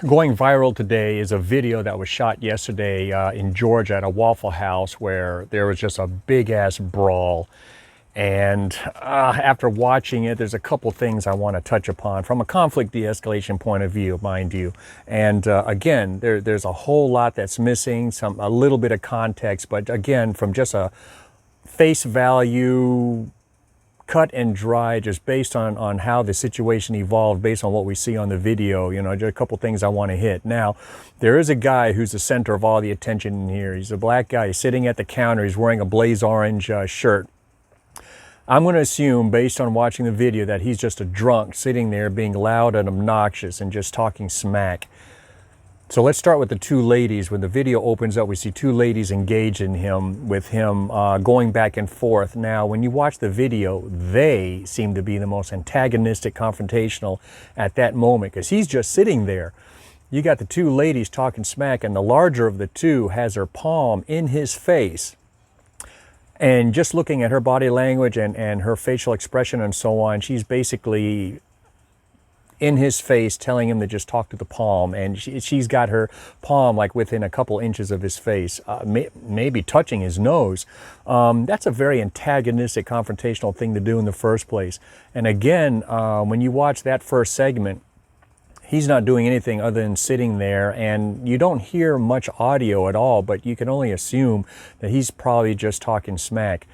Going viral today is a video that was shot yesterday in Georgia at a Waffle House where there was just a big ass brawl. And after watching it, there's a couple things I want to touch upon from a conflict de-escalation point of view, mind you. And again, there's a whole lot that's missing, a little bit of context, but again, from just a face value, cut and dry, just based on how the situation evolved, based on what we see on the video, you know, just a couple things I want to hit. Now, there is a guy who's the center of all the attention in here. He's a black guy. He's sitting at the counter. He's wearing a blaze orange shirt. I'm going to assume, based on watching the video, that he's just a drunk sitting there being loud and obnoxious and just talking smack. So let's start with the two ladies. When the video opens up, we see two ladies engaged in him, with him going back and forth. Now, when you watch the video, they seem to be the most antagonistic, confrontational at that moment, because he's just sitting there. You got the two ladies talking smack, and the larger of the two has her palm in his face. And just looking at her body language and her facial expression and so on, she's basically in his face telling him to just talk to the palm, and she's got her palm like within a couple inches of his face, maybe touching his nose. That's a very antagonistic, confrontational thing to do in the first place. And again, when you watch that first segment, he's not doing anything other than sitting there, and you don't hear much audio at all, but you can only assume that he's probably just talking smack.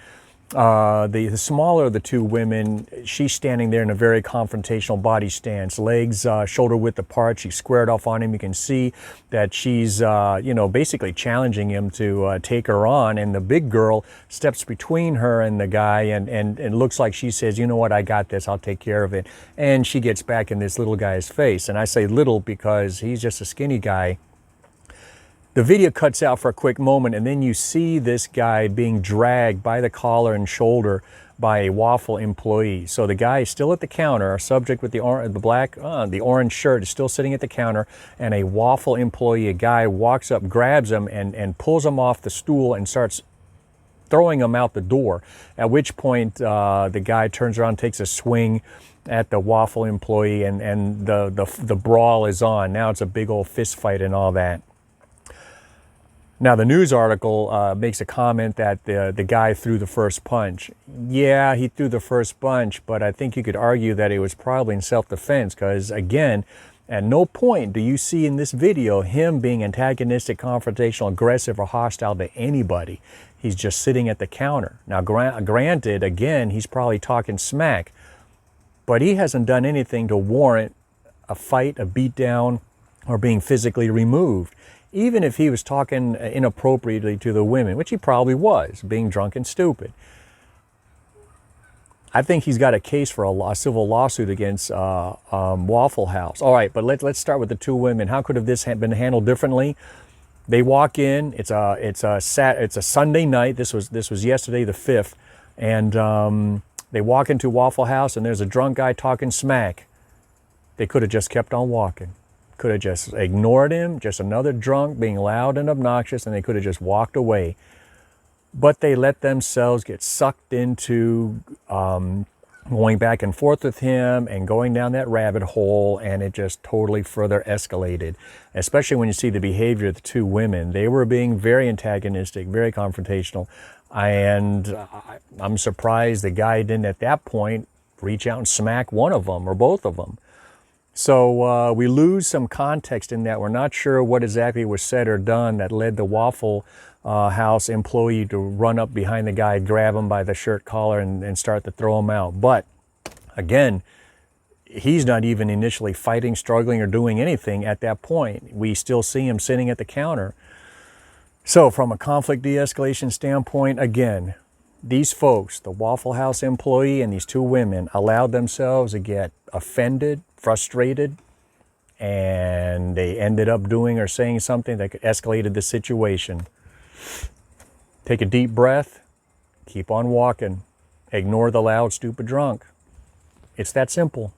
The smaller of the two women, she's standing there in a very confrontational body stance, legs shoulder width apart. She's squared off on him. You can see that she's, you know, basically challenging him to take her on. And the big girl steps between her and the guy, and looks like she says, you know what, I got this, I'll take care of it. And she gets back in this little guy's face. And I say little because he's just a skinny guy. The video cuts out for a quick moment, and then you see this guy being dragged by the collar and shoulder by a Waffle employee. So the guy is still at the counter. Our subject with the orange shirt is still sitting at the counter, and a Waffle employee, a guy, walks up, grabs him, and pulls him off the stool and starts throwing him out the door. At which point the guy turns around, takes a swing at the Waffle employee, and the brawl is on. Now it's a big old fist fight and all that. Now, the news article makes a comment that the guy threw the first punch. Yeah, he threw the first punch, but I think you could argue that it was probably in self-defense, because, again, at no point do you see in this video him being antagonistic, confrontational, aggressive, or hostile to anybody. He's just sitting at the counter. Now, granted, again, he's probably talking smack, but he hasn't done anything to warrant a fight, a beatdown, or being physically removed. Even if he was talking inappropriately to the women, which he probably was, being drunk and stupid. I think he's got a case for a civil lawsuit against Waffle House. All right, but let's start with the two women. How could have this been handled differently? They walk in. It's a Sunday night. This was yesterday, the 5th, and they walk into Waffle House, and there's a drunk guy talking smack. They could have just kept on walking. Could have just ignored him, just another drunk being loud and obnoxious, and they could have just walked away. But they let themselves get sucked into going back and forth with him and going down that rabbit hole, and it just totally further escalated, especially when you see the behavior of the two women. They were being very antagonistic, very confrontational, and I'm surprised the guy didn't at that point reach out and smack one of them or both of them. So we lose some context in that. We're not sure what exactly was said or done that led the Waffle House employee to run up behind the guy, grab him by the shirt collar, and start to throw him out. But again, he's not even initially fighting, struggling, or doing anything at that point. We still see him sitting at the counter. So from a conflict de-escalation standpoint, again, these folks, the Waffle House employee and these two women, allowed themselves to get offended, frustrated, and they ended up doing or saying something that escalated the situation. Take a deep breath, keep on walking, ignore the loud, stupid drunk. It's that simple.